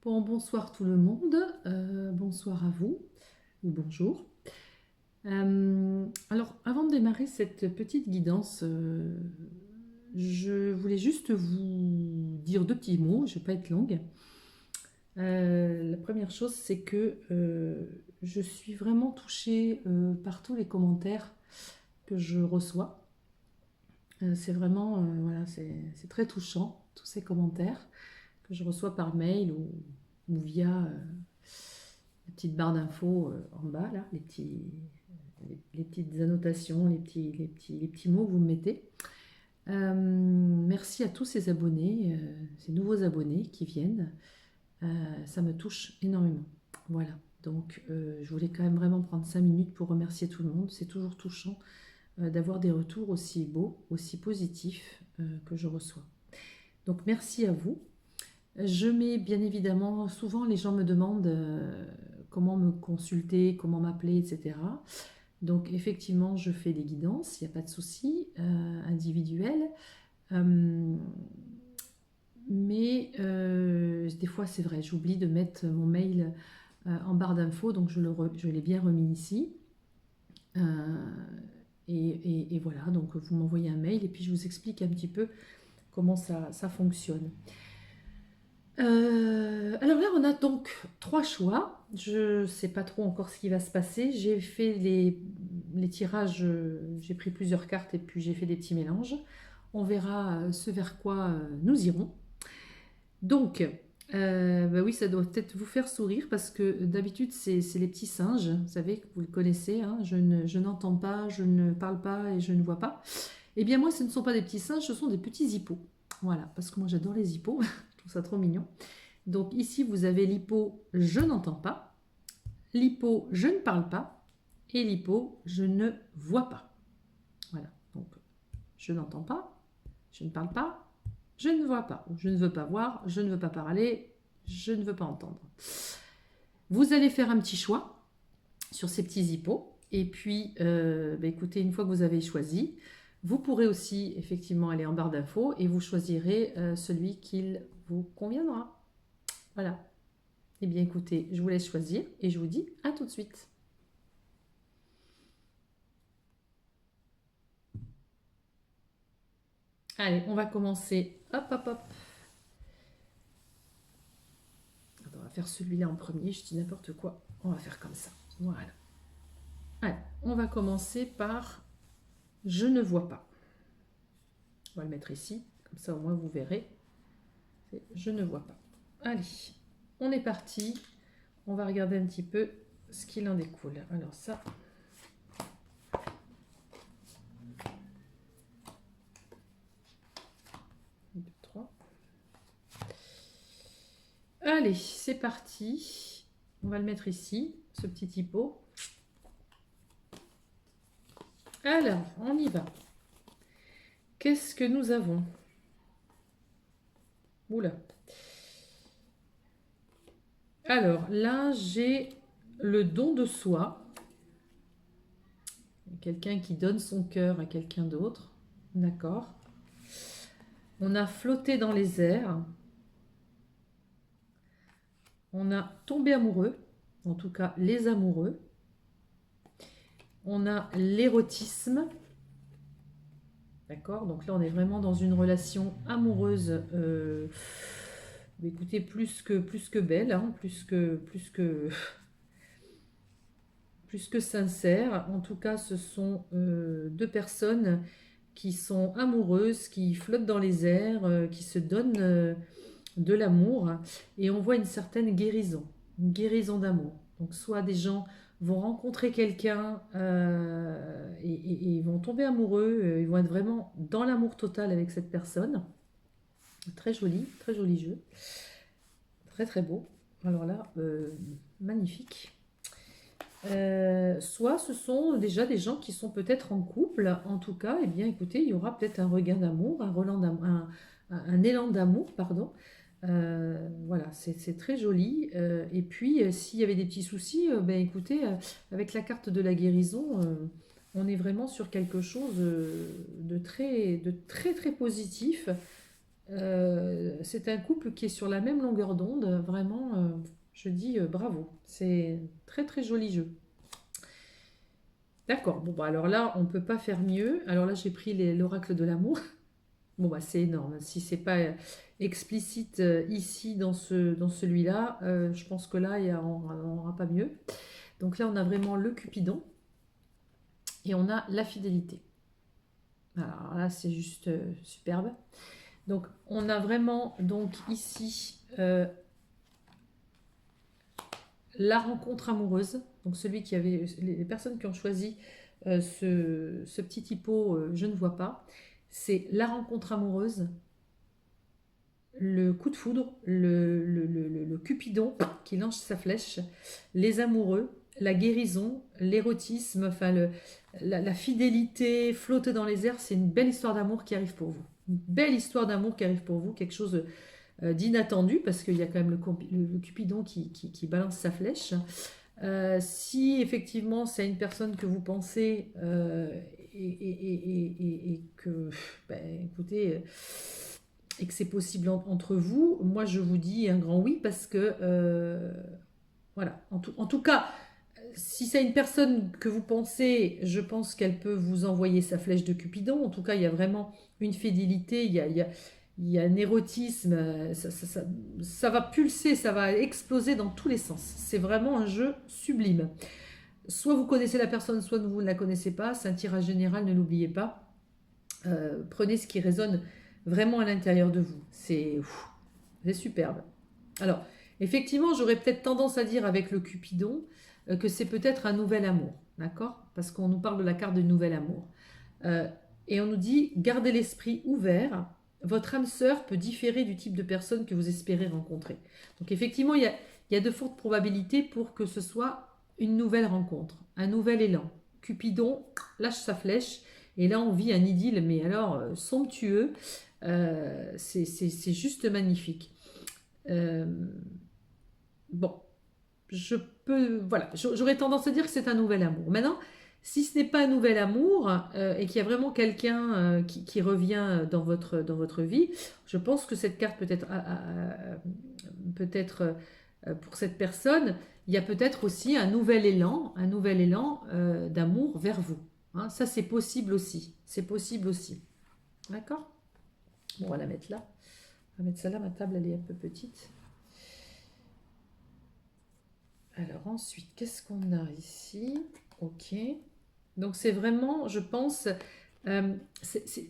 Bon, bonsoir tout le monde, bonsoir à vous, ou bonjour. Alors, avant de démarrer cette petite guidance, je voulais juste vous dire deux petits mots, je ne vais pas être longue. La première chose, c'est que je suis vraiment touchée par tous les commentaires que je reçois. C'est vraiment, voilà, c'est très touchant, tous ces commentaires que je reçois par mail ou via la petite barre d'infos en bas, là, les petites annotations, les petits mots que vous me mettez. Merci à tous ces abonnés, ces nouveaux abonnés qui viennent. Ça me touche énormément. Voilà. Donc, je voulais quand même vraiment prendre 5 minutes pour remercier tout le monde. C'est toujours touchant d'avoir des retours aussi beaux, aussi positifs que je reçois. Donc, merci à vous. Je mets bien évidemment, souvent les gens me demandent comment me consulter, comment m'appeler, etc. Donc effectivement, je fais des guidances, il n'y a pas de souci, individuelles. Euh, mais des fois, c'est vrai, j'oublie de mettre mon mail en barre d'infos, donc je l'ai bien remis ici. Euh, et voilà, donc vous m'envoyez un mail et puis je vous explique un petit peu comment ça fonctionne. Alors là, on a donc trois choix. Je ne sais pas trop encore ce qui va se passer. J'ai fait les tirages, j'ai pris plusieurs cartes et puis j'ai fait des petits mélanges. On verra ce vers quoi nous irons. Donc, bah oui, ça doit peut-être vous faire sourire parce que d'habitude, c'est les petits singes. Vous savez, vous le connaissez, hein, je n'entends pas, je ne parle pas et je ne vois pas. Eh bien, moi, ce ne sont pas des petits singes, ce sont des petits hippos. Voilà, parce que moi, j'adore les hippos. Je trouve ça trop mignon. Donc ici, vous avez l'hippo, je n'entends pas, l'hippo, je ne parle pas, et l'hippo, je ne vois pas. Voilà, donc je n'entends pas, je ne parle pas, je ne vois pas. Je ne veux pas voir, je ne veux pas parler, je ne veux pas entendre. Vous allez faire un petit choix sur ces petits hippos, et puis, écoutez, une fois que vous avez choisi, vous pourrez aussi effectivement aller en barre d'infos et vous choisirez celui qu'il vous conviendra. Voilà. Eh bien écoutez, je vous laisse choisir et je vous dis à tout de suite. Allez, on va commencer. Hop, hop, hop. Attends, on va faire celui-là en premier, je dis n'importe quoi. On va faire comme ça. Voilà. Allez, on va commencer par je ne vois pas. On va le mettre ici, comme ça au moins vous verrez. Je ne vois pas. Allez, on est parti. On va regarder un petit peu ce qu'il en découle. Alors ça, un, deux, trois. Allez, c'est parti. On va le mettre ici, ce petit hippo. Alors, on y va. Qu'est-ce que nous avons? Oula. Alors, là, j'ai le don de soi. Quelqu'un qui donne son cœur à quelqu'un d'autre. D'accord. On a flotté dans les airs. On a tombé amoureux. En tout cas, les amoureux. On a l'érotisme. D'accord. Donc là, on est vraiment dans une relation amoureuse. Écoutez, plus que belle, hein, plus que sincère. En tout cas, ce sont deux personnes qui sont amoureuses, qui flottent dans les airs, qui se donnent de l'amour. Et on voit une guérison d'amour. Donc soit des gens vont rencontrer quelqu'un et ils vont tomber amoureux, ils vont être vraiment dans l'amour total avec cette personne. Très joli jeu. Très très beau. Alors là, magnifique. Soit ce sont déjà des gens qui sont peut-être en couple. En tout cas, eh bien, écoutez, il y aura peut-être un regain d'amour, un élan d'amour, pardon. Voilà, c'est très joli. Et puis, s'il y avait des petits soucis, écoutez, avec la carte de la guérison, on est vraiment sur quelque chose de très très positif. C'est un couple qui est sur la même longueur d'onde. Vraiment, je dis bravo. C'est très très joli jeu. D'accord, bon bah alors là, on peut pas faire mieux. Alors là, j'ai pris l'oracle de l'amour. Bon bah c'est énorme. Si c'est pas explicite ici dans celui-là, je pense que là, on aura pas mieux. Donc là, on a vraiment le Cupidon et on a la fidélité. Alors là, c'est juste superbe. Donc on a vraiment donc ici la rencontre amoureuse. Donc celui qui avait les personnes qui ont choisi ce petit typo, je ne vois pas. C'est la rencontre amoureuse, le coup de foudre, le Cupidon qui lance sa flèche, les amoureux, la guérison, l'érotisme, enfin la fidélité flotte dans les airs. C'est une belle histoire d'amour qui arrive pour vous. Une belle histoire d'amour qui arrive pour vous, quelque chose d'inattendu parce qu'il y a quand même le Cupidon qui balance sa flèche. Si effectivement c'est une personne que vous pensez et que, ben, écoutez, et que c'est possible entre vous, moi je vous dis un grand oui parce que, voilà, en tout cas, si c'est une personne que vous pensez, je pense qu'elle peut vous envoyer sa flèche de Cupidon. En tout cas, il y a vraiment une fidélité, il y a un érotisme, ça va pulser, ça va exploser dans tous les sens. C'est vraiment un jeu sublime. Soit vous connaissez la personne, soit vous ne la connaissez pas. C'est un tirage général, ne l'oubliez pas. Prenez ce qui résonne vraiment à l'intérieur de vous. C'est superbe. Alors, effectivement, j'aurais peut-être tendance à dire avec le Cupidon que c'est peut-être un nouvel amour, d'accord? Parce qu'on nous parle de la carte de nouvel amour. Euh, et on nous dit, gardez l'esprit ouvert, votre âme sœur peut différer du type de personne que vous espérez rencontrer. Donc effectivement, il y a de fortes probabilités pour que ce soit une nouvelle rencontre, un nouvel élan. Cupidon lâche sa flèche, et là on vit un idylle, mais alors somptueux, c'est juste magnifique. Euh, bon, voilà, j'aurais tendance à dire que c'est un nouvel amour. Maintenant, si ce n'est pas un nouvel amour et qu'il y a vraiment quelqu'un qui revient dans votre vie, je pense que cette carte peut être, peut-être pour cette personne, il y a peut-être aussi un nouvel élan d'amour vers vous. Hein, ça, c'est possible aussi. C'est possible aussi. D'accord? Bon, on va la mettre là. On va mettre ça là. Ma table, elle est un peu petite. Alors ensuite, qu'est-ce qu'on a ici? Ok. Donc c'est vraiment, je pense, euh, c'est c'est-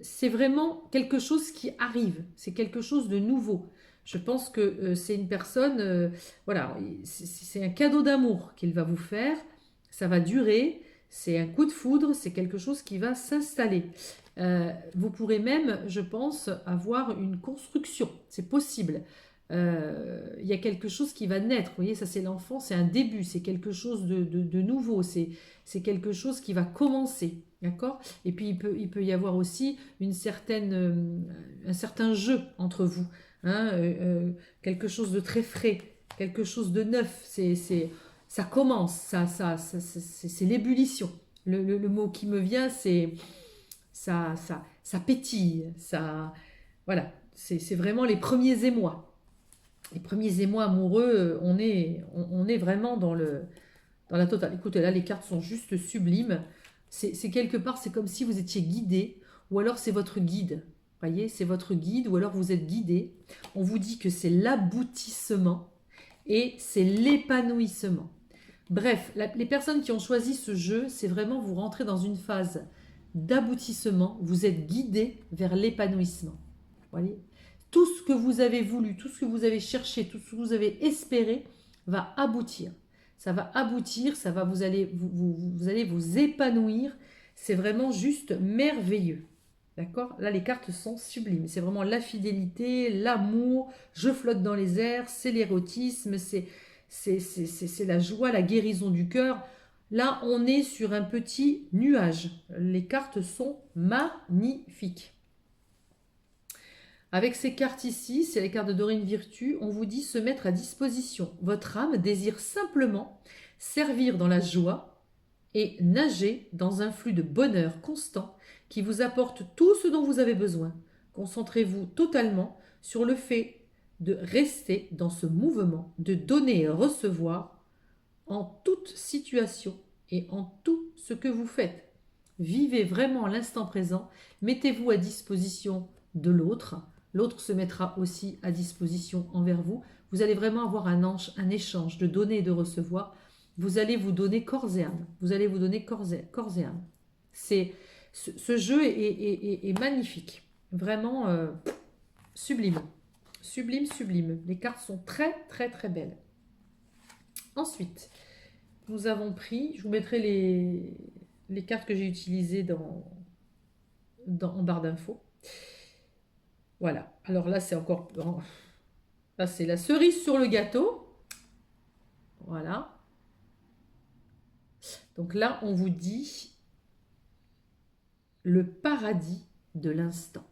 c'est vraiment quelque chose qui arrive. C'est quelque chose de nouveau. Je pense que c'est une personne, voilà, c'est un cadeau d'amour qu'il va vous faire. Ça va durer. C'est un coup de foudre. C'est quelque chose qui va s'installer. Vous pourrez même, je pense, avoir une construction. C'est possible. Il y a quelque chose qui va naître. Vous voyez, ça c'est l'enfant, c'est un début, c'est quelque chose de nouveau, c'est quelque chose qui va commencer. D'accord? Et puis il peut y avoir aussi un certain jeu entre vous. Hein, quelque chose de très frais, quelque chose de neuf. Ça commence, c'est l'ébullition. Le mot qui me vient, c'est ça pétille. Voilà, c'est vraiment les premiers émois. Les premiers émois amoureux, on est vraiment dans la totale. Écoutez, là, les cartes sont juste sublimes. C'est quelque part, c'est comme si vous étiez guidé, ou alors c'est votre guide. Vous voyez, c'est votre guide, ou alors vous êtes guidé. On vous dit que c'est l'aboutissement et c'est l'épanouissement. Bref, les personnes qui ont choisi ce jeu, c'est vraiment vous rentrez dans une phase d'aboutissement. Vous êtes guidé vers l'épanouissement. Vous voyez, tout ce que vous avez voulu, tout ce que vous avez cherché, tout ce que vous avez espéré va aboutir. Ça va aboutir, vous allez vous épanouir. C'est vraiment juste merveilleux. D'accord? Là, les cartes sont sublimes. C'est vraiment la fidélité, l'amour, je flotte dans les airs, c'est l'érotisme, c'est la joie, la guérison du cœur. Là, on est sur un petit nuage. Les cartes sont magnifiques. Avec ces cartes ici, c'est les cartes de Dorine Virtue, on vous dit se mettre à disposition. Votre âme désire simplement servir dans la joie et nager dans un flux de bonheur constant qui vous apporte tout ce dont vous avez besoin. Concentrez-vous totalement sur le fait de rester dans ce mouvement, de donner et recevoir en toute situation et en tout ce que vous faites. Vivez vraiment l'instant présent, mettez-vous à disposition de l'autre, l'autre se mettra aussi à disposition envers vous. Vous allez vraiment avoir un échange de donner et de recevoir. Vous allez vous donner corps et âme. Vous allez vous donner corps et âme. Ce jeu est magnifique. Vraiment sublime. Sublime, sublime. Les cartes sont très, très, très belles. Ensuite, nous avons pris, je vous mettrai les cartes que j'ai utilisées en barre d'infos. Voilà. Alors là, c'est encore... Là, c'est la cerise sur le gâteau. Voilà. Donc là, on vous dit le paradis de l'instant.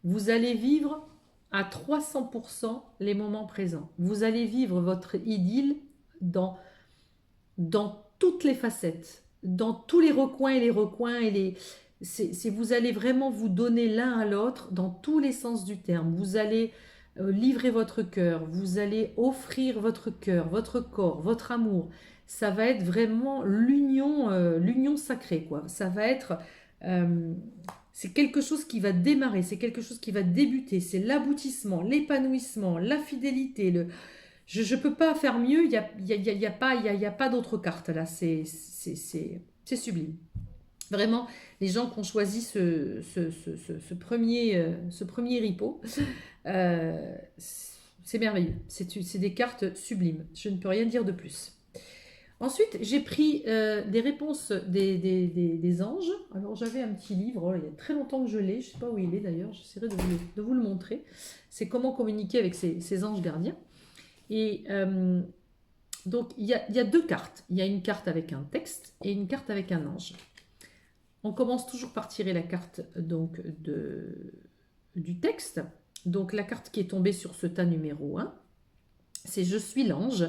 Vous allez vivre à 300% les moments présents. Vous allez vivre votre idylle dans toutes les facettes, dans tous les recoins et les recoins. Vous allez vraiment vous donner l'un à l'autre dans tous les sens du terme. Vous allez livrer votre cœur, vous allez offrir votre cœur, votre corps, votre amour. Ça va être vraiment l'union sacrée, quoi. Ça va être... c'est quelque chose qui va démarrer, c'est quelque chose qui va débuter, c'est l'aboutissement, l'épanouissement, la fidélité. Je ne peux pas faire mieux, il n'y a pas d'autre carte là, c'est sublime. Vraiment, les gens qui ont choisi ce premier ripo, c'est merveilleux, c'est des cartes sublimes, je ne peux rien dire de plus. Ensuite, j'ai pris des réponses des anges. Alors, j'avais un petit livre, il y a très longtemps que je l'ai, je ne sais pas où il est d'ailleurs, j'essaierai de vous le montrer. C'est comment communiquer avec ces anges gardiens. Et donc, il y a deux cartes. Il y a une carte avec un texte et une carte avec un ange. On commence toujours par tirer la carte donc, du texte. Donc, la carte qui est tombée sur ce tas numéro 1, c'est « Je suis l'ange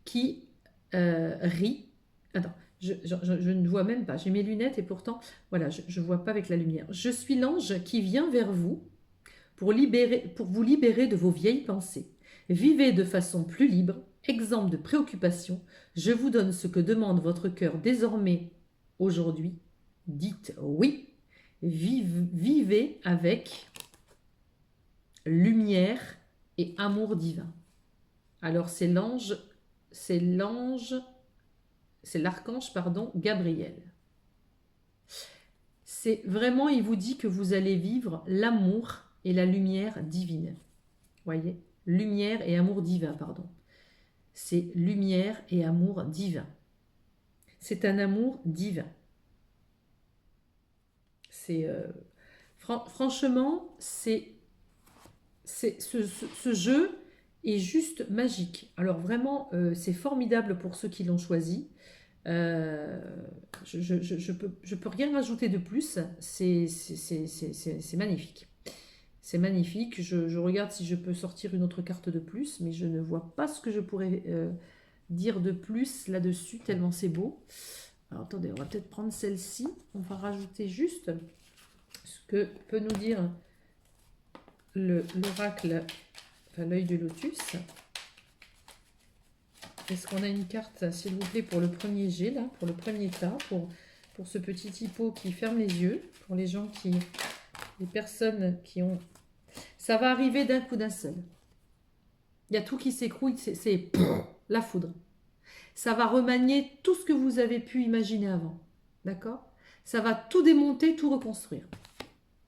qui... rit. » Attends, je ne vois même pas. J'ai mes lunettes et pourtant, voilà, je ne vois pas avec la lumière. « Je suis l'ange qui vient vers vous pour vous libérer de vos vieilles pensées. Vivez de façon plus libre, exempt de préoccupations. Je vous donne ce que demande votre cœur désormais aujourd'hui. Dites oui. Vivez avec lumière et amour divin. » Alors c'est l'archange, Gabriel. C'est vraiment, il vous dit que vous allez vivre l'amour et la lumière divine. Voyez, lumière et amour divin, pardon. C'est lumière et amour divin. C'est un amour divin. C'est franchement, ce jeu est juste magique. Alors vraiment, c'est formidable pour ceux qui l'ont choisi. Je peux rien rajouter de plus. C'est magnifique. C'est magnifique. Je regarde si je peux sortir une autre carte de plus, mais je ne vois pas ce que je pourrais dire de plus là-dessus, tellement c'est beau. Alors attendez, on va peut-être prendre celle-ci. On va rajouter juste ce que peut nous dire l'oracle, enfin l'œil du lotus. Est-ce qu'on a une carte, s'il vous plaît, pour le premier jet, là, pour le premier tas, pour ce petit hippo qui ferme les yeux, pour les gens les personnes qui ont... Ça va arriver d'un coup d'un seul. Il y a tout qui s'écroule, c'est la foudre. Ça va remanier tout ce que vous avez pu imaginer avant. D'accord? Ça va tout démonter, tout reconstruire.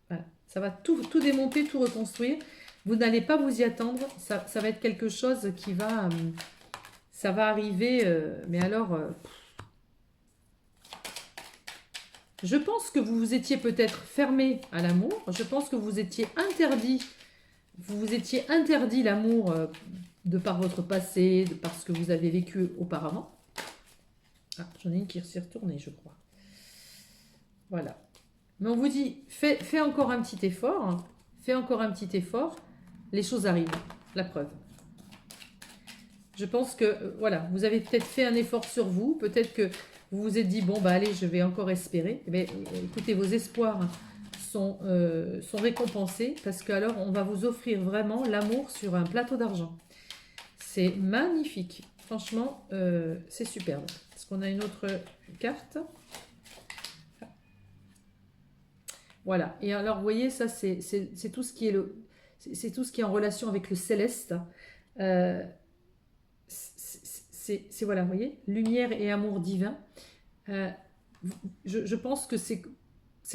Voilà. Ça va tout démonter, tout reconstruire. Vous n'allez pas vous y attendre. Ça va être quelque chose qui va... ça va arriver, mais alors... je pense que vous vous étiez peut-être fermé à l'amour. Je pense que vous étiez interdit. Vous vous étiez interdit l'amour de par votre passé, de par ce que vous avez vécu auparavant. Ah, j'en ai une qui s'est retournée, je crois. Voilà. Mais on vous dit, fais encore un petit effort. Hein. Fais encore un petit effort. Les choses arrivent. La preuve. Je pense que, voilà, vous avez peut-être fait un effort sur vous. Peut-être que vous vous êtes dit, bon, bah allez, je vais encore espérer. Mais écoutez, vos espoirs sont récompensés parce que alors on va vous offrir vraiment l'amour sur un plateau d'argent. C'est magnifique. Franchement, c'est superbe. Est-ce qu'on a une autre carte? Voilà. Et alors, vous voyez, ça, c'est tout ce qui est c'est tout ce qui est en relation avec le céleste. Euh, voilà, vous voyez, lumière et amour divin. Euh, je pense que c'est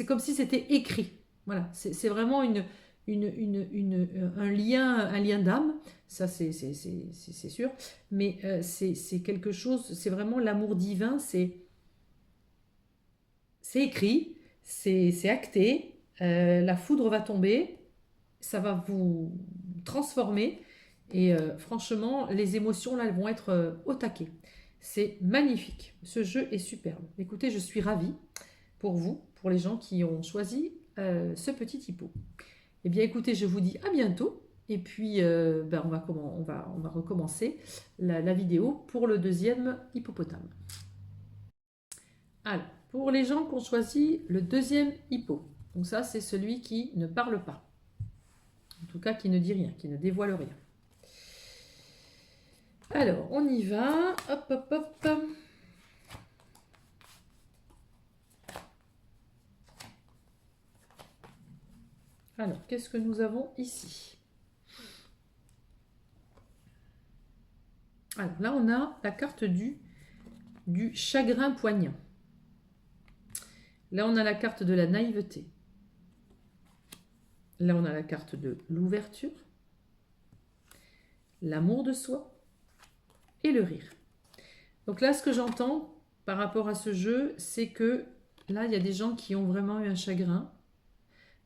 comme si c'était écrit. Voilà, c'est vraiment un lien d'âme. Ça, c'est sûr. Mais c'est quelque chose, c'est vraiment l'amour divin. C'est écrit, c'est acté. La foudre va tomber. Ça va vous transformer. Et franchement, les émotions, là, elles vont être au taquet. C'est magnifique. Ce jeu est superbe. Écoutez, je suis ravie pour vous, pour les gens qui ont choisi ce petit hippo. Eh bien, écoutez, je vous dis à bientôt. Et puis, on va recommencer la vidéo pour le deuxième hippopotame. Alors, pour les gens qui ont choisi le deuxième hippo, donc ça, c'est celui qui ne parle pas. En tout cas, qui ne dit rien, qui ne dévoile rien. Alors, on y va. Hop, hop, hop. Alors, qu'est-ce que nous avons ici? Alors là, on a la carte du chagrin poignant. Là, on a la carte de la naïveté. Là, on a la carte de l'ouverture, l'amour de soi et le rire. Donc là, ce que j'entends par rapport à ce jeu, c'est que là, il y a des gens qui ont vraiment eu un chagrin.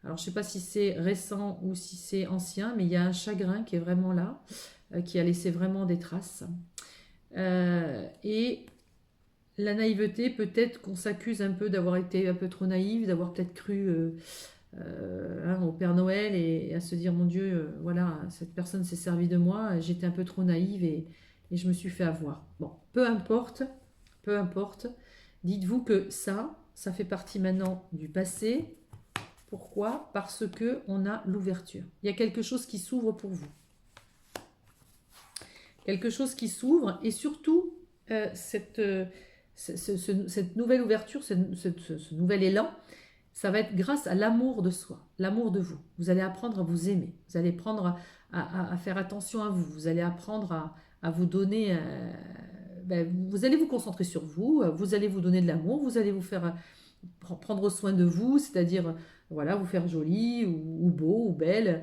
Alors, je ne sais pas si c'est récent ou si c'est ancien, mais il y a un chagrin qui est vraiment là, qui a laissé vraiment des traces. Et la naïveté, peut-être qu'on s'accuse un peu d'avoir été un peu trop naïve, d'avoir peut-être cru au Père Noël et à se dire, mon Dieu, voilà, cette personne s'est servie de moi, j'étais un peu trop naïve et je me suis fait avoir. Bon, peu importe, dites-vous que ça fait partie maintenant du passé. Pourquoi? Parce que on a l'ouverture. Il y a quelque chose qui s'ouvre pour vous. Quelque chose qui s'ouvre et surtout cette nouvelle ouverture, ce nouvel élan, ça va être grâce à l'amour de soi, l'amour de vous. Vous allez apprendre à vous aimer, vous allez apprendre à faire attention à vous, vous allez apprendre à vous donner, vous allez vous concentrer sur vous, vous allez vous donner de l'amour, vous allez vous faire prendre soin de vous, c'est-à-dire voilà, vous faire jolie ou beau ou belle.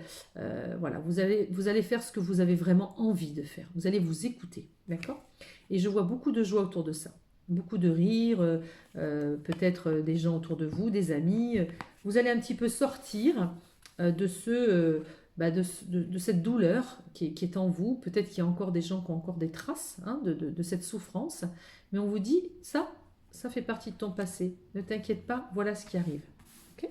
Voilà, vous allez faire ce que vous avez vraiment envie de faire. Vous allez vous écouter, d'accord? Et je vois beaucoup de joie autour de ça. Beaucoup de rire, peut-être des gens autour de vous, des amis. Vous allez un petit peu sortir de cette douleur qui est en vous. Peut-être qu'il y a encore des gens qui ont encore des traces de cette souffrance. Mais on vous dit, ça fait partie de ton passé. Ne t'inquiète pas, voilà ce qui arrive. Ok?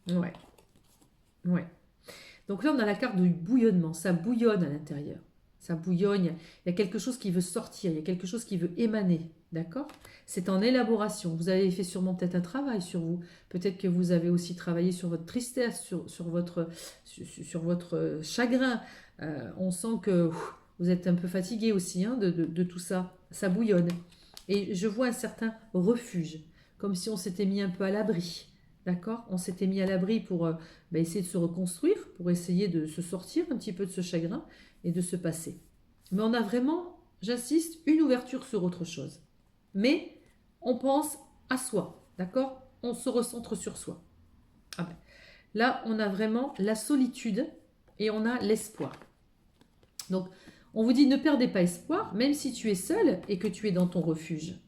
Ouais. Ouais. Donc là, on a la carte du bouillonnement. Ça bouillonne à l'intérieur. Ça bouillonne. Il y a quelque chose qui veut sortir. Il y a quelque chose qui veut émaner. D'accord? C'est en élaboration. Vous avez fait sûrement peut-être un travail sur vous. Peut-être que vous avez aussi travaillé sur votre tristesse, sur votre chagrin. On sent que vous êtes un peu fatigué aussi de tout ça. Ça bouillonne. Et je vois un certain refuge. Comme si on s'était mis un peu à l'abri. D'accord? On s'était mis à l'abri pour essayer de se reconstruire, pour essayer de se sortir un petit peu de ce chagrin et de se passer. Mais on a vraiment, j'insiste, une ouverture sur autre chose. Mais on pense à soi, d'accord? On se recentre sur soi. Ah ben, là, on a vraiment la solitude et on a l'espoir. Donc, on vous dit ne perdez pas espoir, même si tu es seul et que tu es dans ton refuge.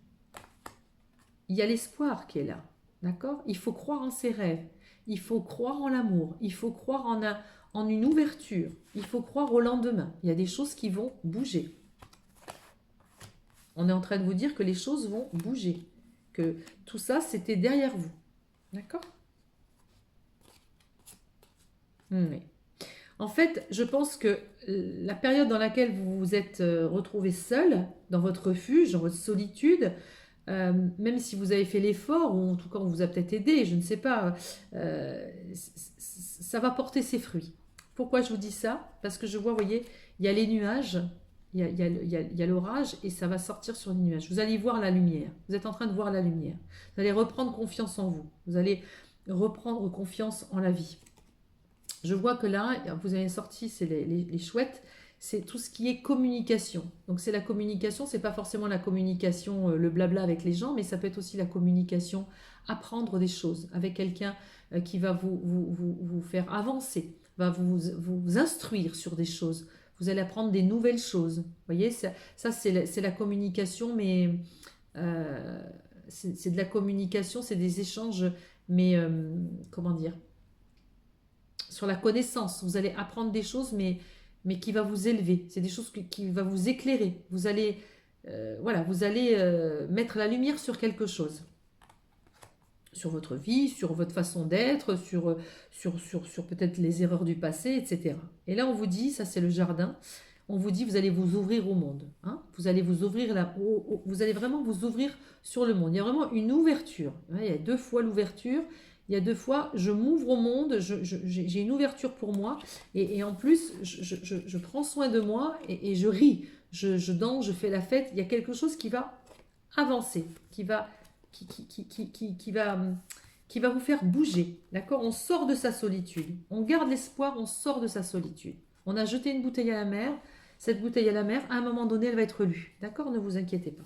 Il y a l'espoir qui est là. D'accord? Il faut croire en ses rêves, il faut croire en l'amour, il faut croire en une ouverture, il faut croire au lendemain. Il y a des choses qui vont bouger. On est en train de vous dire que les choses vont bouger, que tout ça, c'était derrière vous. D'accord? Oui. En fait, je pense que la période dans laquelle vous vous êtes retrouvé seul, dans votre refuge, dans votre solitude, même si vous avez fait l'effort, ou en tout cas on vous a peut-être aidé, je ne sais pas, ça va porter ses fruits. Pourquoi je vous dis ça? Parce que je vois, vous voyez, il y a les nuages, il y a l'orage, et ça va sortir sur les nuages. Vous allez voir la lumière, vous êtes en train de voir la lumière. Vous allez reprendre confiance en vous, vous allez reprendre confiance en la vie. Je vois que là, vous avez sorti, c'est les chouettes, c'est tout ce qui est communication. Donc c'est la communication, c'est pas forcément la communication, le blabla avec les gens, mais ça peut être aussi la communication, apprendre des choses avec quelqu'un qui va vous faire avancer, va vous instruire sur des choses. Vous allez apprendre des nouvelles choses. Vous voyez, ça c'est la communication, mais euh, c'est de la communication, c'est des échanges, mais comment dire, sur la connaissance. Vous allez apprendre des choses, mais qui va vous élever. C'est des choses qui va vous éclairer. Vous allez, voilà, vous allez mettre la lumière sur quelque chose. Sur votre vie, sur votre façon d'être, sur peut-être les erreurs du passé, etc. Et là, on vous dit, ça c'est le jardin, on vous dit, vous allez vous ouvrir au monde. Hein, vous allez vous ouvrir vous allez vraiment vous ouvrir sur le monde. Il y a vraiment une ouverture. Hein, il y a deux fois l'ouverture. Il y a deux fois, je m'ouvre au monde, j'ai une ouverture pour moi. Et en plus, je prends soin de moi et je ris. Je danse, je fais la fête. Il y a quelque chose qui va avancer, qui va vous faire bouger. D'accord? On sort de sa solitude. On garde l'espoir, on sort de sa solitude. On a jeté une bouteille à la mer. Cette bouteille à la mer, à un moment donné, elle va être lue. D'accord? Ne vous inquiétez pas.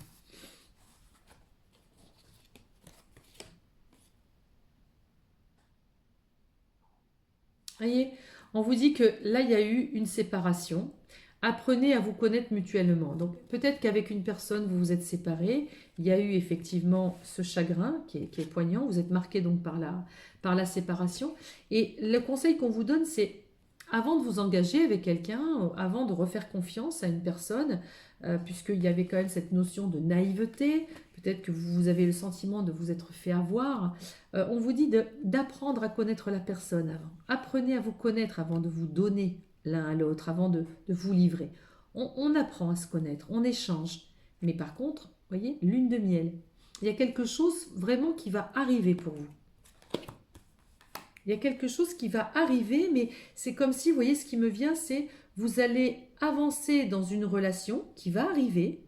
Voyez, on vous dit que là, il y a eu une séparation. Apprenez à vous connaître mutuellement. Donc, peut-être qu'avec une personne, vous vous êtes séparés. Il y a eu effectivement ce chagrin qui est poignant. Vous êtes marqué donc par la séparation. Et le conseil qu'on vous donne, c'est avant de vous engager avec quelqu'un, avant de refaire confiance à une personne, puisqu'il y avait quand même cette notion de naïveté, peut-être que vous avez le sentiment de vous être fait avoir, on vous dit d'apprendre à connaître la personne avant. Apprenez à vous connaître avant de vous donner l'un à l'autre, avant de vous livrer. On apprend à se connaître, on échange. Mais par contre, vous voyez, lune de miel. Il y a quelque chose vraiment qui va arriver pour vous. Il y a quelque chose qui va arriver, mais c'est comme si, vous voyez, ce qui me vient, c'est vous allez avancer dans une relation qui va arriver,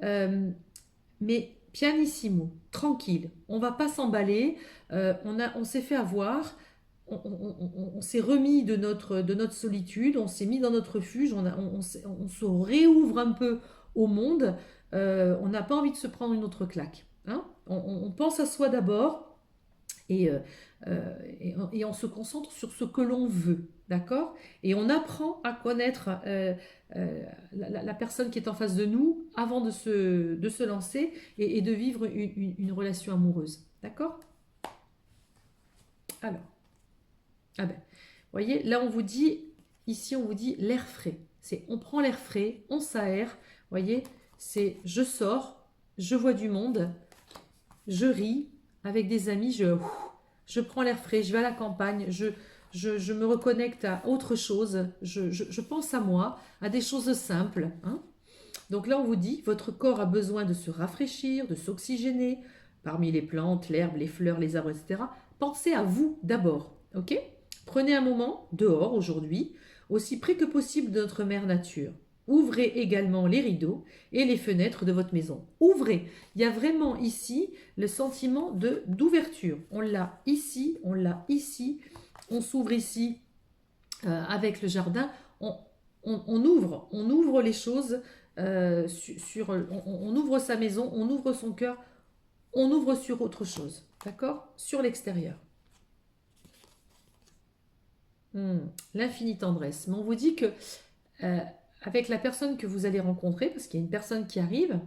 mais pianissimo, tranquille. On va pas s'emballer, on s'est fait avoir, on s'est remis de notre solitude, on s'est mis dans notre refuge, on se réouvre un peu au monde, on n'a pas envie de se prendre une autre claque. Hein, on pense à soi d'abord et, et on se concentre sur ce que l'on veut, d'accord? Et on apprend à connaître la personne qui est en face de nous avant de se lancer et de vivre une relation amoureuse, d'accord? Alors. Ah ben, vous voyez, là on vous dit, ici on vous dit l'air frais. C'est on prend l'air frais, on s'aère. Vous voyez, c'est je sors, je vois du monde, je ris avec des amis, je prends l'air frais, je vais à la campagne, je me reconnecte à autre chose, je pense à moi, à des choses simples. Hein. Donc là on vous dit, votre corps a besoin de se rafraîchir, de s'oxygéner, parmi les plantes, l'herbe, les fleurs, les arbres, etc. Pensez à vous d'abord, ok? Prenez un moment, dehors aujourd'hui, aussi près que possible de notre mère nature. Ouvrez également les rideaux et les fenêtres de votre maison. Ouvrez. Il y a vraiment ici le sentiment d'ouverture. On l'a ici, on l'a ici, on s'ouvre ici avec le jardin. On ouvre les choses, on ouvre sa maison, on ouvre son cœur, on ouvre sur autre chose, d'accord? Sur l'extérieur. Hmm, l'infinie tendresse. Mais on vous dit que euh, avec la personne que vous allez rencontrer, parce qu'il y a une personne qui arrive,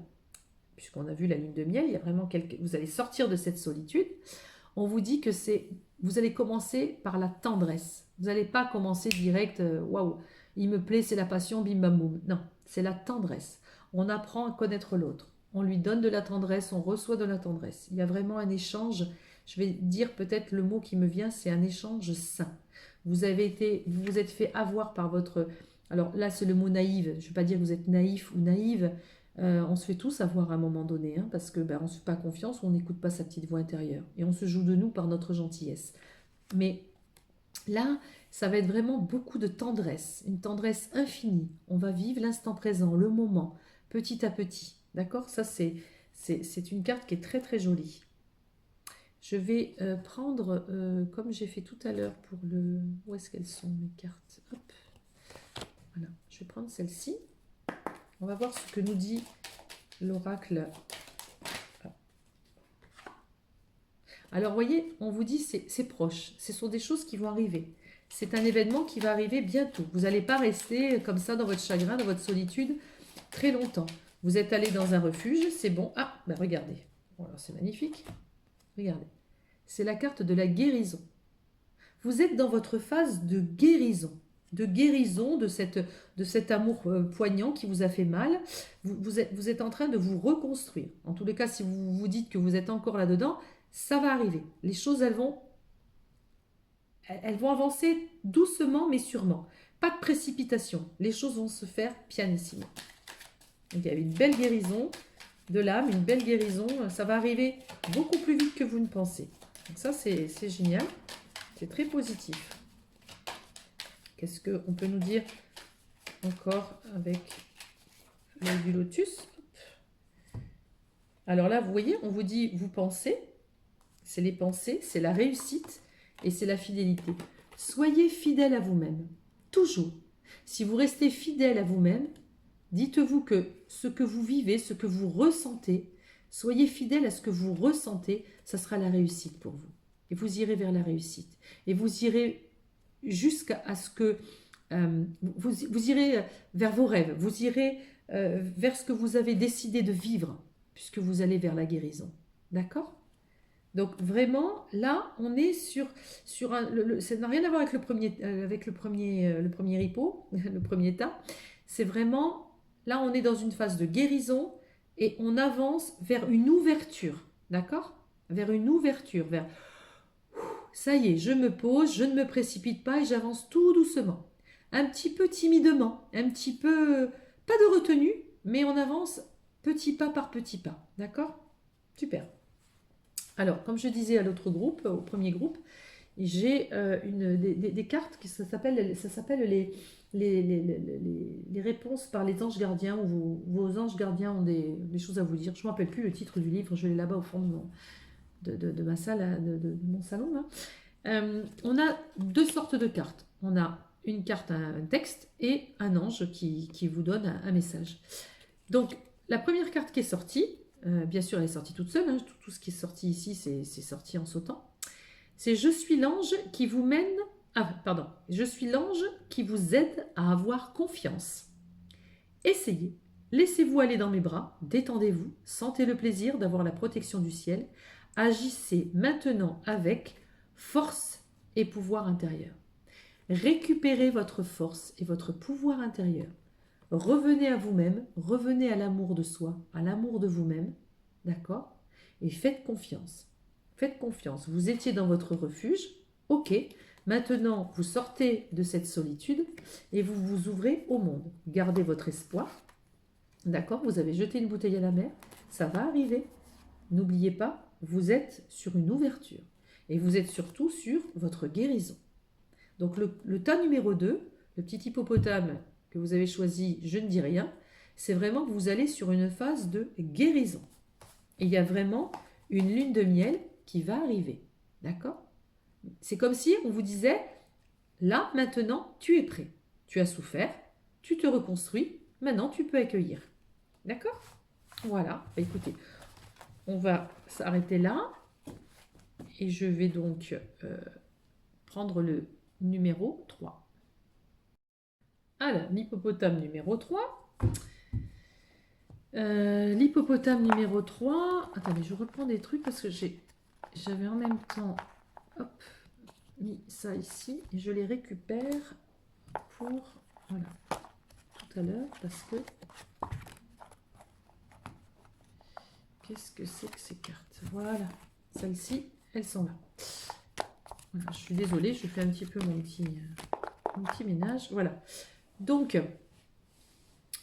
puisqu'on a vu la lune de miel, il y a vraiment vous allez sortir de cette solitude. On vous dit que vous allez commencer par la tendresse. Vous n'allez pas commencer direct, waouh, il me plaît, c'est la passion, bim bam boum. Non, c'est la tendresse. On apprend à connaître l'autre. On lui donne de la tendresse, on reçoit de la tendresse. Il y a vraiment un échange. Je vais dire peut-être le mot qui me vient, c'est un échange sain. Vous vous êtes fait avoir par votre... Alors là, c'est le mot naïve. Je ne vais pas dire que vous êtes naïf ou naïve. On se fait tous avoir à un moment donné, hein, parce que ben, on ne se fait pas confiance, on n'écoute pas sa petite voix intérieure. Et on se joue de nous par notre gentillesse. Mais là, ça va être vraiment beaucoup de tendresse, une tendresse infinie. On va vivre l'instant présent, le moment, petit à petit. D'accord? Ça, c'est une carte qui est très très jolie. Je vais prendre, comme j'ai fait tout à l'heure pour le... Où est-ce qu'elles sont mes cartes? Hop. Voilà, je vais prendre celle-ci. On va voir ce que nous dit l'oracle. Alors, voyez, on vous dit c'est proche. Ce sont des choses qui vont arriver. C'est un événement qui va arriver bientôt. Vous n'allez pas rester comme ça dans votre chagrin, dans votre solitude, très longtemps. Vous êtes allé dans un refuge, c'est bon. Ah, ben regardez. Bon, alors c'est magnifique. Regardez. C'est la carte de la guérison. Vous êtes dans votre phase de guérison de cet amour poignant qui vous a fait mal. Vous êtes en train de vous reconstruire. En tous les cas, si vous vous dites que vous êtes encore là-dedans, ça va arriver. Les choses, elles vont avancer doucement mais sûrement. Pas de précipitation. Les choses vont se faire pianissimo. Donc, il y a une belle guérison de l'âme, une belle guérison. Ça va arriver beaucoup plus vite que vous ne pensez. Donc ça, c'est génial. C'est très positif. Qu'est-ce qu'on peut nous dire encore avec l'œil du lotus? Alors là, vous voyez, on vous dit, vous pensez, c'est les pensées, c'est la réussite et c'est la fidélité. Soyez fidèle à vous-même, toujours. Si vous restez fidèle à vous-même, dites-vous que ce que vous vivez, ce que vous ressentez, soyez fidèle à ce que vous ressentez, ça sera la réussite pour vous. Et vous irez vers la réussite. Et vous irez jusqu'à ce que vous irez vers vos rêves, vous irez vers ce que vous avez décidé de vivre, puisque vous allez vers la guérison. D'accord? Donc vraiment, là, on est sur un... ça n'a rien à voir avec le premier hippo, le premier tas. C'est vraiment, là, on est dans une phase de guérison et on avance vers une ouverture. D'accord? Vers une ouverture, vers... Ça y est, je me pose, je ne me précipite pas et j'avance tout doucement. Un petit peu timidement, un petit peu... Pas de retenue, mais on avance petit pas par petit pas. D'accord? Super. Alors, comme je disais à l'autre groupe, au premier groupe, j'ai des cartes qui ça s'appelle les réponses par les anges gardiens, où vos anges gardiens ont des choses à vous dire. Je ne me rappelle plus le titre du livre, je l'ai là-bas au fond de ma salle, de mon salon. Là. On a deux sortes de cartes. On a une carte, un texte, et un ange qui vous donne un message. Donc, la première carte qui est sortie, bien sûr, elle est sortie toute seule. Hein, tout ce qui est sorti ici, c'est sorti en sautant. C'est « Je suis l'ange qui vous mène... » Ah, pardon. « Je suis l'ange qui vous aide à avoir confiance. Essayez. Laissez-vous aller dans mes bras. Détendez-vous. Sentez le plaisir d'avoir la protection du ciel. Agissez maintenant avec force et pouvoir intérieur. Récupérez votre force et votre pouvoir intérieur. Revenez à vous-même, revenez à l'amour de soi, à l'amour de vous-même, d'accord? Et faites confiance. Faites confiance. Vous étiez dans votre refuge, ok. Maintenant, vous sortez de cette solitude et vous vous ouvrez au monde. Gardez votre espoir, d'accord? Vous avez jeté une bouteille à la mer, ça va arriver. N'oubliez pas, vous êtes sur une ouverture et vous êtes surtout sur votre guérison. Donc le tas numéro 2, le petit hippopotame que vous avez choisi, je ne dis rien, c'est vraiment que vous allez sur une phase de guérison. Et il y a vraiment une lune de miel qui va arriver. D'accord? C'est comme si on vous disait, là, maintenant, tu es prêt. Tu as souffert, tu te reconstruis, maintenant tu peux accueillir. D'accord? Voilà, écoutez, on va s'arrêter là. Et je vais donc prendre le numéro 3. Alors, l'hippopotame numéro 3. L'hippopotame numéro 3. Attendez, je reprends des trucs parce que j'avais en même temps mis ça ici. Et je les récupère pour... Voilà. Tout à l'heure parce que... Qu'est-ce que c'est que ces cartes? Voilà. Celles-ci, elles sont là. Voilà, je suis désolée, je fais un petit peu mon petit ménage. Voilà. Donc,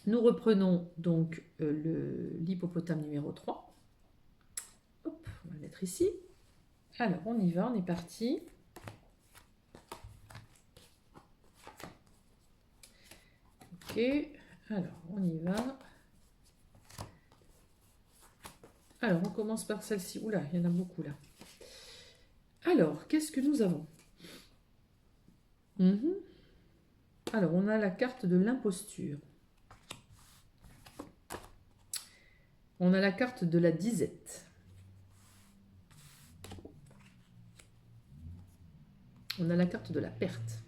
Nous reprenons donc l'hippopotame numéro 3. Hop, on va le mettre ici. Alors, on y va, on est parti. Ok, alors, on y va. Alors, on commence par celle-ci. Oula, il y en a beaucoup là. Alors, qu'est-ce que nous avons? Alors, on a la carte de l'imposture. On a la carte de la disette. On a la carte de la perte.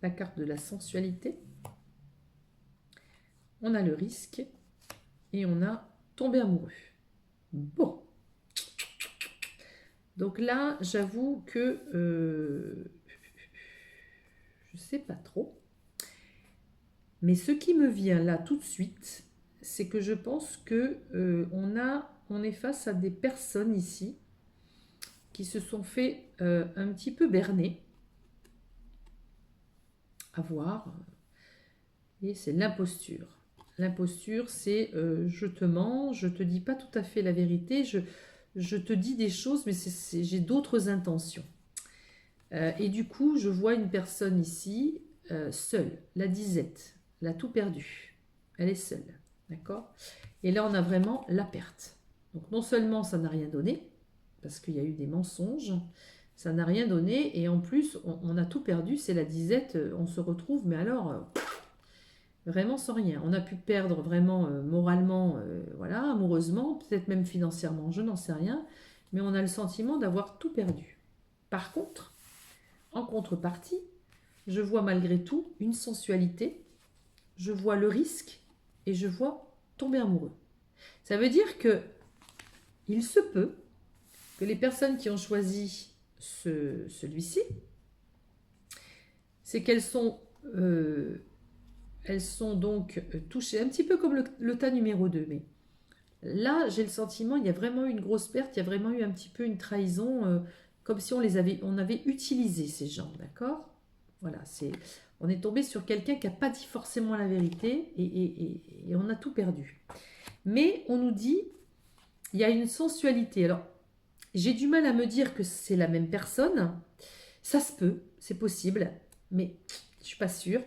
La carte de la sensualité. On a le risque. Et on a tombé amoureux. Bon. Donc là, j'avoue que je ne sais pas trop. Mais ce qui me vient là tout de suite, c'est que je pense que on est face à des personnes ici qui se sont fait un petit peu berner. À voir. Et c'est l'imposture. L'imposture, c'est je te mens, je te dis pas tout à fait la vérité, je te dis des choses, mais j'ai d'autres intentions. Et du coup, je vois une personne ici, seule, la disette, elle a tout perdu. Elle est seule, d'accord? Et là, on a vraiment la perte. Donc non seulement ça n'a rien donné, parce qu'il y a eu des mensonges, ça n'a rien donné, et en plus, on a tout perdu, c'est la disette, on se retrouve, mais alors, vraiment sans rien. On a pu perdre vraiment moralement, voilà, amoureusement, peut-être même financièrement, je n'en sais rien, mais on a le sentiment d'avoir tout perdu. Par contre, en contrepartie, je vois malgré tout une sensualité, je vois le risque et je vois tomber amoureux. Ça veut dire que il se peut que les personnes qui ont choisi celui-ci, c'est qu'elles sont donc touchées, un petit peu comme le tas numéro 2, mais là, j'ai le sentiment, il y a vraiment eu une grosse perte, il y a vraiment eu un petit peu une trahison, comme si on avait utilisé ces gens, d'accord? Voilà, on est tombé sur quelqu'un qui n'a pas dit forcément la vérité et on a tout perdu. Mais on nous dit, il y a une sensualité. Alors, j'ai du mal à me dire que c'est la même personne. Ça se peut, c'est possible, mais je ne suis pas sûre.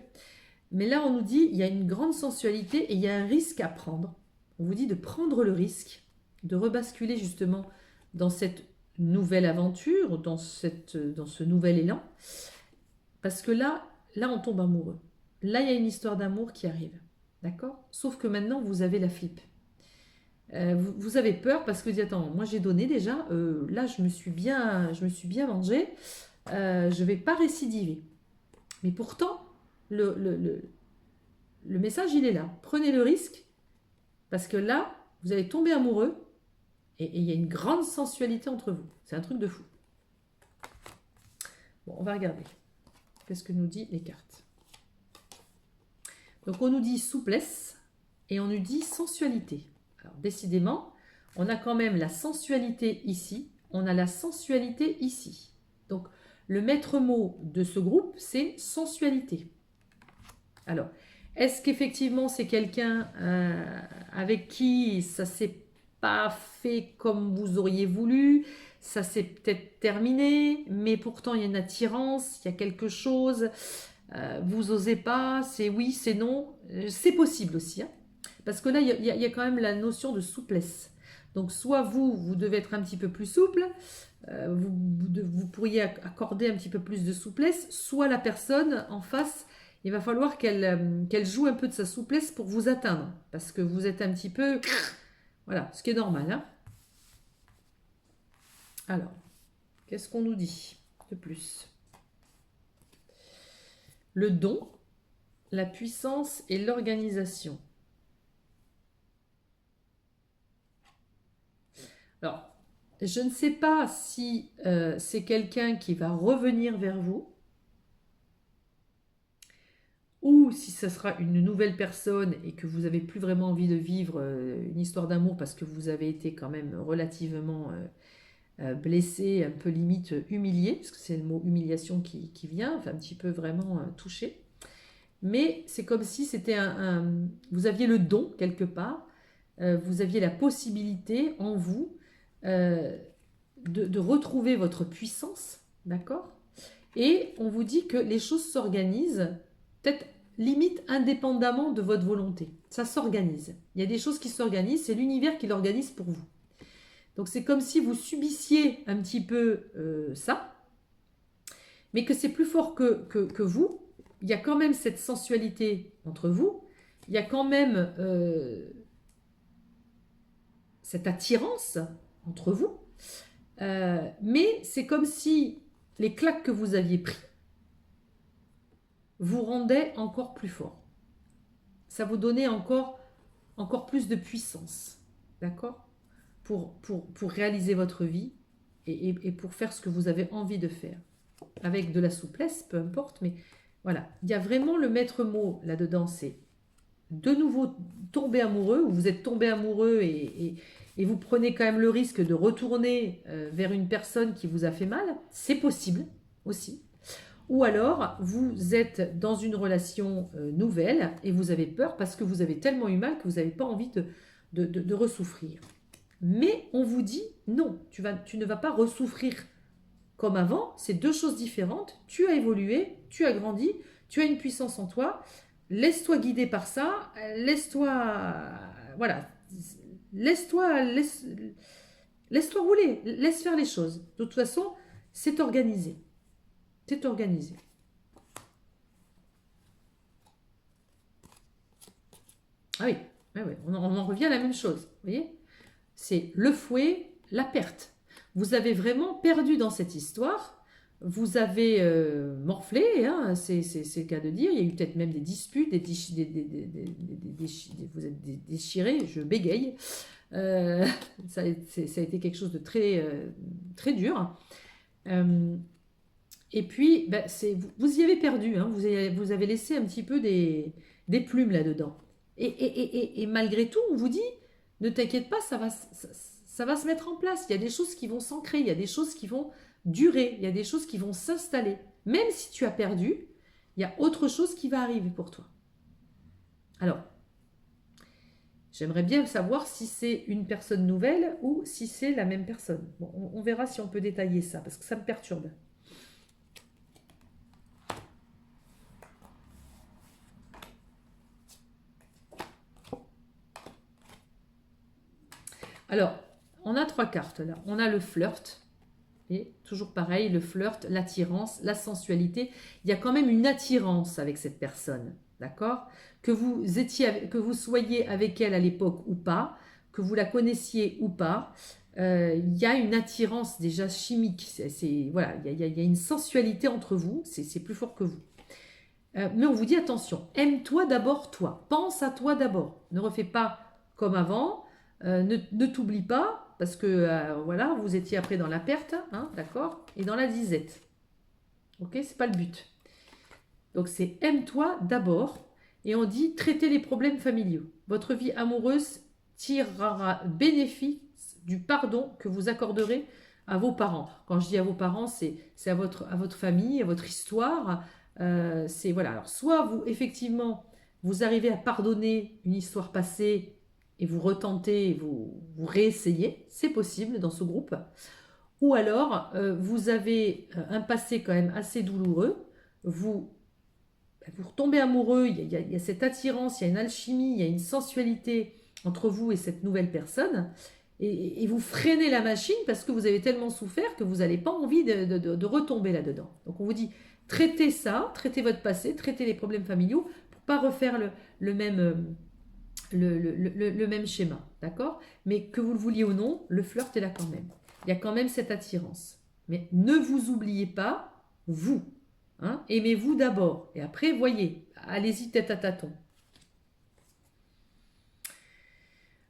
Mais là, on nous dit, il y a une grande sensualité et il y a un risque à prendre. On vous dit de prendre le risque, de rebasculer justement dans cette nouvelle aventure, dans ce nouvel élan. Parce que là, on tombe amoureux. Là, il y a une histoire d'amour qui arrive. D'accord? Sauf que maintenant, vous avez la flippe. Vous avez peur parce que vous dites, attends, moi j'ai donné déjà, là je me suis bien mangé, je ne vais pas récidiver. Mais pourtant, le message, il est là. Prenez le risque, parce que là, vous allez tomber amoureux, et il y a une grande sensualité entre vous. C'est un truc de fou. Bon, on va regarder. Qu'est-ce que nous dit les cartes? Donc, on nous dit souplesse, et on nous dit sensualité. Alors, décidément, on a quand même la sensualité ici, on a la sensualité ici. Donc, le maître mot de ce groupe, c'est sensualité. Alors, est-ce qu'effectivement c'est quelqu'un avec qui ça s'est pas fait comme vous auriez voulu, ça s'est peut-être terminé, mais pourtant il y a une attirance, il y a quelque chose, vous osez pas, c'est oui, c'est non, c'est possible aussi, hein, parce que là il y a quand même la notion de souplesse. Donc soit vous devez être un petit peu plus souple, vous pourriez accorder un petit peu plus de souplesse, soit la personne en face, il va falloir qu'elle joue un peu de sa souplesse pour vous atteindre. Parce que vous êtes un petit peu... Voilà, ce qui est normal. Hein. Alors, qu'est-ce qu'on nous dit de plus? Le don, la puissance et l'organisation. Alors, je ne sais pas si c'est quelqu'un qui va revenir vers vous, ou si ce sera une nouvelle personne et que vous n'avez plus vraiment envie de vivre une histoire d'amour parce que vous avez été quand même relativement blessé, un peu limite humilié, parce que c'est le mot humiliation qui vient, enfin un petit peu vraiment touché. mais c'est comme si c'était vous aviez le don quelque part, vous aviez la possibilité en vous euh, de retrouver votre puissance, d'accord? Et on vous dit que les choses s'organisent, peut-être limite indépendamment de votre volonté. Ça s'organise. Il y a des choses qui s'organisent, c'est l'univers qui l'organise pour vous. Donc c'est comme si vous subissiez un petit peu ça, mais que c'est plus fort que vous. Il y a quand même cette sensualité entre vous. Il y a quand même cette attirance entre vous. Mais c'est comme si les claques que vous aviez prises vous rendaient encore plus fort. Ça vous donnait encore plus de puissance. D'accord, pour réaliser votre vie et pour faire ce que vous avez envie de faire. Avec de la souplesse, peu importe, mais voilà. Il y a vraiment le maître mot là-dedans, c'est de nouveau tomber amoureux, ou vous êtes tombé amoureux et vous prenez quand même le risque de retourner vers une personne qui vous a fait mal, c'est possible aussi. Ou alors, vous êtes dans une relation nouvelle et vous avez peur parce que vous avez tellement eu mal que vous n'avez pas envie de ressouffrir. Mais on vous dit non, tu ne vas pas ressouffrir comme avant, c'est deux choses différentes. Tu as évolué, tu as grandi, tu as une puissance en toi. Laisse-toi guider par ça, voilà, laisse-toi rouler, laisse faire les choses. De toute façon, c'est organisé. C'est organisé. Ah oui, ouais, ouais, on en revient à la même chose. Vous voyez, c'est le fouet, la perte. Vous avez vraiment perdu dans cette histoire. Vous avez morflé, hein, c'est le cas de dire. Il y a eu peut-être même des disputes, vous êtes déchirés, je bégaye. Ça a été quelque chose de très dur. Et puis, ben, vous y avez perdu, hein, vous avez laissé un petit peu des plumes là-dedans. Et malgré tout, on vous dit, ne t'inquiète pas, ça va se mettre en place. Il y a des choses qui vont s'ancrer, il y a des choses qui vont durer, il y a des choses qui vont s'installer. Même si tu as perdu, il y a autre chose qui va arriver pour toi. Alors, j'aimerais bien savoir si c'est une personne nouvelle ou si c'est la même personne. Bon, on verra si on peut détailler ça, parce que ça me perturbe. Alors, on a 3 cartes là. On a le flirt. Et toujours pareil, le flirt, l'attirance, la sensualité. Il y a quand même une attirance avec cette personne. D'accord, que vous soyez avec elle à l'époque ou pas, que vous la connaissiez ou pas, il y a une attirance déjà chimique. Voilà, il y a une sensualité entre vous. C'est plus fort que vous. Mais on vous dit attention, aime-toi d'abord toi. Pense à toi d'abord. Ne refais pas comme avant. Ne t'oublie pas, parce que voilà, vous étiez après dans la perte, hein, d'accord, et dans la disette. Ok, c'est pas le but. Donc c'est aime-toi d'abord, et on dit traitez les problèmes familiaux. Votre vie amoureuse tirera bénéfice du pardon que vous accorderez à vos parents. Quand je dis à vos parents, c'est à votre famille, à votre histoire. C'est voilà. Alors soit vous effectivement vous arrivez à pardonner une histoire passée et vous retentez, vous réessayez, c'est possible dans ce groupe. Ou alors, vous avez un passé quand même assez douloureux, vous retombez amoureux, il y a cette attirance, il y a une alchimie, il y a une sensualité entre vous et cette nouvelle personne, et vous freinez la machine parce que vous avez tellement souffert que vous n'avez pas envie de retomber là-dedans. Donc on vous dit, traitez ça, traitez votre passé, traitez les problèmes familiaux pour ne pas refaire le même le même schéma, d'accord? Mais que vous le vouliez ou non, le flirt est là quand même. Il y a quand même cette attirance. Mais ne vous oubliez pas, vous. Hein? Aimez-vous d'abord. Et après, voyez, allez-y tête à tâtons.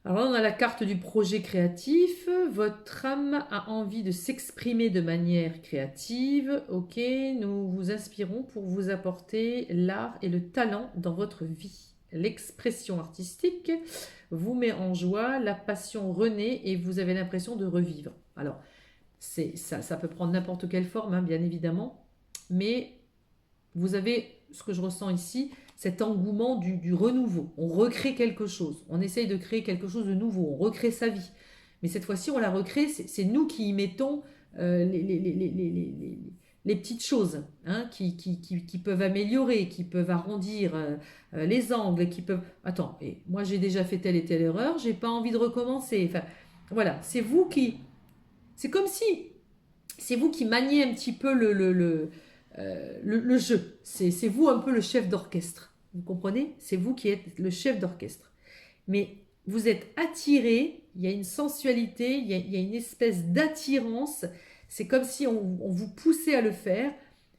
Alors là, on a la carte du projet créatif. Votre âme a envie de s'exprimer de manière créative. Ok, nous vous inspirons pour vous apporter l'art et le talent dans votre vie. L'expression artistique vous met en joie, la passion renaît et vous avez l'impression de revivre. Alors, ça peut prendre n'importe quelle forme, hein, bien évidemment, mais vous avez, ce que je ressens ici, cet engouement du renouveau. On recrée quelque chose, on essaye de créer quelque chose de nouveau, on recrée sa vie. Mais cette fois-ci, on la recrée, c'est nous qui y mettons les petites choses hein, qui peuvent améliorer, qui peuvent arrondir les angles, qui peuvent... Attends, et moi j'ai déjà fait telle et telle erreur, j'ai pas envie de recommencer. Enfin, voilà, c'est vous qui... C'est comme si c'est vous qui maniez un petit peu le jeu. C'est vous un peu le chef d'orchestre. Vous comprenez? C'est vous qui êtes le chef d'orchestre. Mais vous êtes attiré, il y a une sensualité, il y a une espèce d'attirance. C'est comme si on vous poussait à le faire.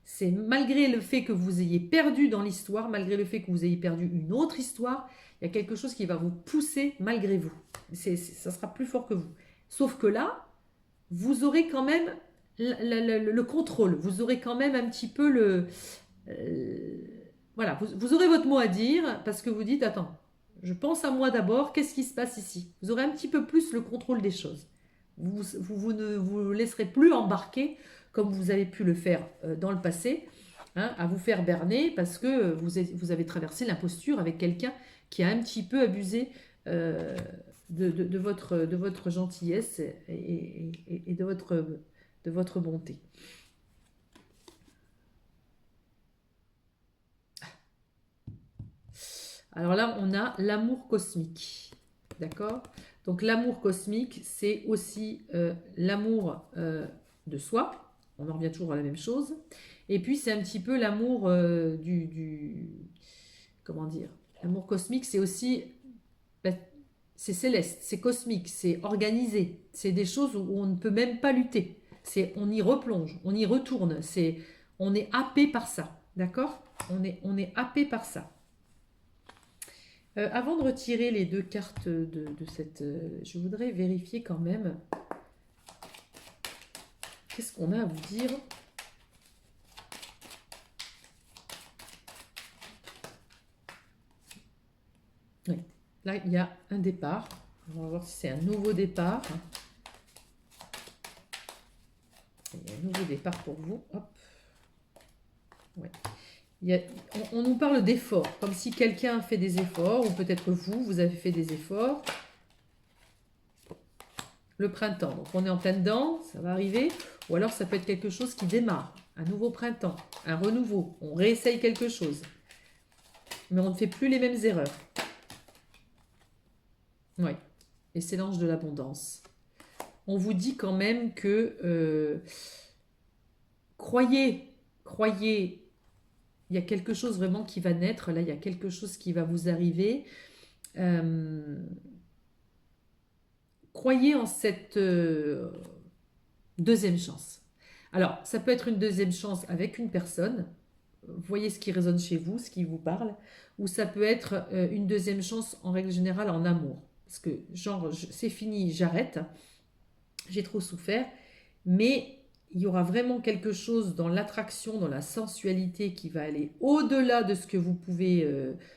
C'est malgré le fait que vous ayez perdu dans l'histoire, malgré le fait que vous ayez perdu une autre histoire, il y a quelque chose qui va vous pousser malgré vous. Ça sera plus fort que vous. Sauf que là, vous aurez quand même le contrôle, vous aurez quand même un petit peu voilà, vous aurez votre mot à dire parce que vous dites, attends, je pense à moi d'abord, qu'est-ce qui se passe ici? Vous aurez un petit peu plus le contrôle des choses. Vous ne vous laisserez plus embarquer comme vous avez pu le faire dans le passé, hein, à vous faire berner parce que vous avez traversé l'imposture avec quelqu'un qui a un petit peu abusé de votre gentillesse et de votre bonté. Alors là, on a l'amour cosmique. D'accord? Donc l'amour cosmique, c'est aussi l'amour de soi. On en revient toujours à la même chose. Et puis c'est un petit peu l'amour comment dire? L'amour cosmique, c'est aussi... ben, c'est céleste, c'est cosmique, c'est organisé. C'est des choses où on ne peut même pas lutter. On y replonge, on y retourne. On est happé par ça. D'accord? On est happé par ça. Avant de retirer les deux cartes de cette... je voudrais vérifier quand même. Qu'est-ce qu'on a à vous dire? Oui. Là, il y a un départ. On va voir si c'est un nouveau départ. Il y a un nouveau départ pour vous. Hop. Ouais. On nous parle d'efforts, comme si quelqu'un a fait des efforts, ou peut-être vous avez fait des efforts. Le printemps, donc on est en plein dedans, ça va arriver. Ou alors ça peut être quelque chose qui démarre, un nouveau printemps, un renouveau. On réessaye quelque chose. Mais on ne fait plus les mêmes erreurs. Oui, et c'est l'ange de l'abondance. On vous dit quand même que croyez, il y a quelque chose vraiment qui va naître, là il y a quelque chose qui va vous arriver. Croyez en cette deuxième chance. Alors, ça peut être une deuxième chance avec une personne, voyez ce qui résonne chez vous, ce qui vous parle, ou ça peut être une deuxième chance en règle générale en amour. Parce que genre, c'est fini, j'arrête, j'ai trop souffert, mais il y aura vraiment quelque chose dans l'attraction, dans la sensualité qui va aller au-delà de ce que vous pouvez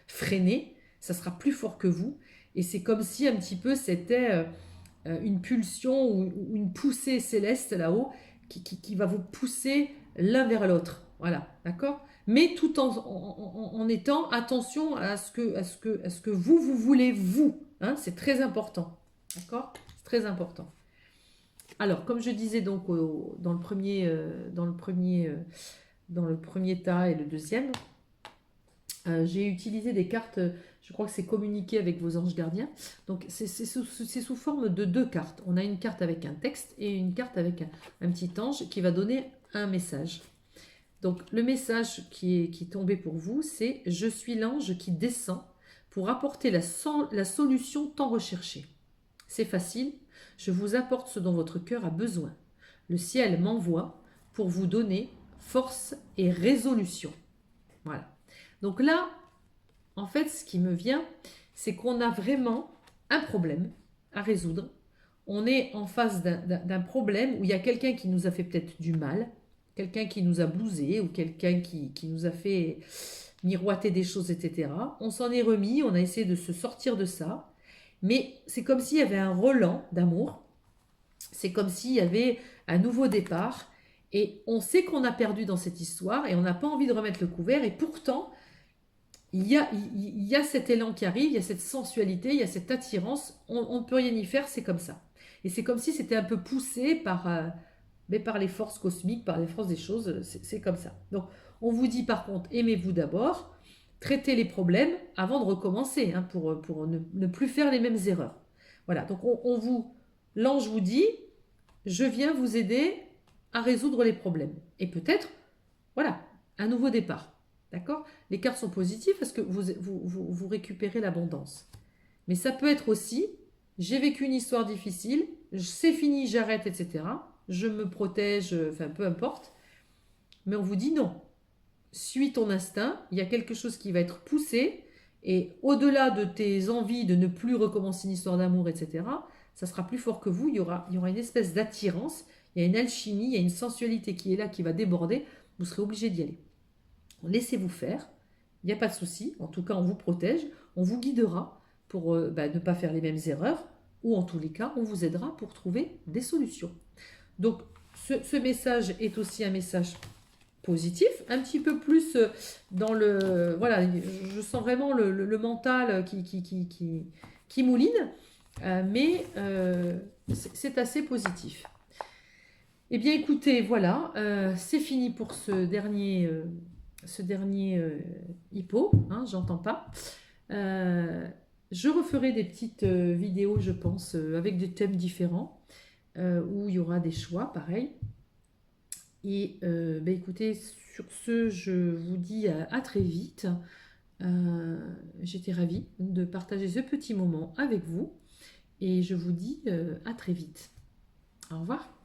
freiner. Ça sera plus fort que vous. Et c'est comme si un petit peu c'était une pulsion ou une poussée céleste là-haut qui va vous pousser l'un vers l'autre. Voilà, d'accord? Mais tout en étant attention à ce que vous voulez, vous. Hein, c'est très important. D'accord? C'est très important. Alors, comme je disais donc dans le premier tas et le deuxième, j'ai utilisé des cartes, je crois que c'est communiquer avec vos anges gardiens. Donc, c'est sous forme de deux cartes. On a une carte avec un texte et une carte avec un petit ange qui va donner un message. Donc, le message qui est tombé pour vous, c'est « Je suis l'ange qui descend pour apporter la solution tant recherchée. C'est facile, je vous apporte ce dont votre cœur a besoin. Le ciel m'envoie pour vous donner force et résolution. » Voilà. Donc là, en fait, ce qui me vient, c'est qu'on a vraiment un problème à résoudre. On est en face d'un problème où il y a quelqu'un qui nous a fait peut-être du mal, quelqu'un qui nous a blousé ou quelqu'un qui nous a fait miroiter des choses, etc. On s'en est remis, on a essayé de se sortir de ça. Mais c'est comme s'il y avait un relent d'amour. C'est comme s'il y avait un nouveau départ. Et on sait qu'on a perdu dans cette histoire et on n'a pas envie de remettre le couvert. Et pourtant, il y a cet élan qui arrive, il y a cette sensualité, il y a cette attirance, on ne peut rien y faire, c'est comme ça. Et c'est comme si c'était un peu poussé mais par les forces cosmiques, par les forces des choses, c'est comme ça. Donc on vous dit par contre, aimez-vous d'abord, traitez les problèmes avant de recommencer, hein, pour ne plus faire les mêmes erreurs. Voilà, donc l'ange vous dit, je viens vous aider à résoudre les problèmes. Et peut-être, voilà, un nouveau départ. D'accord? Les cartes sont positives parce que vous récupérez l'abondance. Mais ça peut être aussi, j'ai vécu une histoire difficile, c'est fini, j'arrête, etc. Je me protège, enfin peu importe. Mais on vous dit non. Suis ton instinct, il y a quelque chose qui va être poussé. Et au-delà de tes envies de ne plus recommencer une histoire d'amour, etc., ça sera plus fort que vous. Il y aura une espèce d'attirance, il y a une alchimie, il y a une sensualité qui est là, qui va déborder. Vous serez obligé d'y aller. Laissez-vous faire, il n'y a pas de souci. En tout cas, on vous protège, on vous guidera pour ne pas faire les mêmes erreurs, ou en tous les cas, on vous aidera pour trouver des solutions. Donc, ce message est aussi un message positif, un petit peu plus dans le... Voilà, je sens vraiment le mental qui mouline, mais c'est assez positif. Eh bien, écoutez, voilà, c'est fini pour ce dernier hippo, hein, j'entends pas. Je referai des petites vidéos, je pense, avec des thèmes différents, où il y aura des choix, pareil. Et écoutez, sur ce, je vous dis à très vite. J'étais ravie de partager ce petit moment avec vous. Et je vous dis à très vite. Au revoir.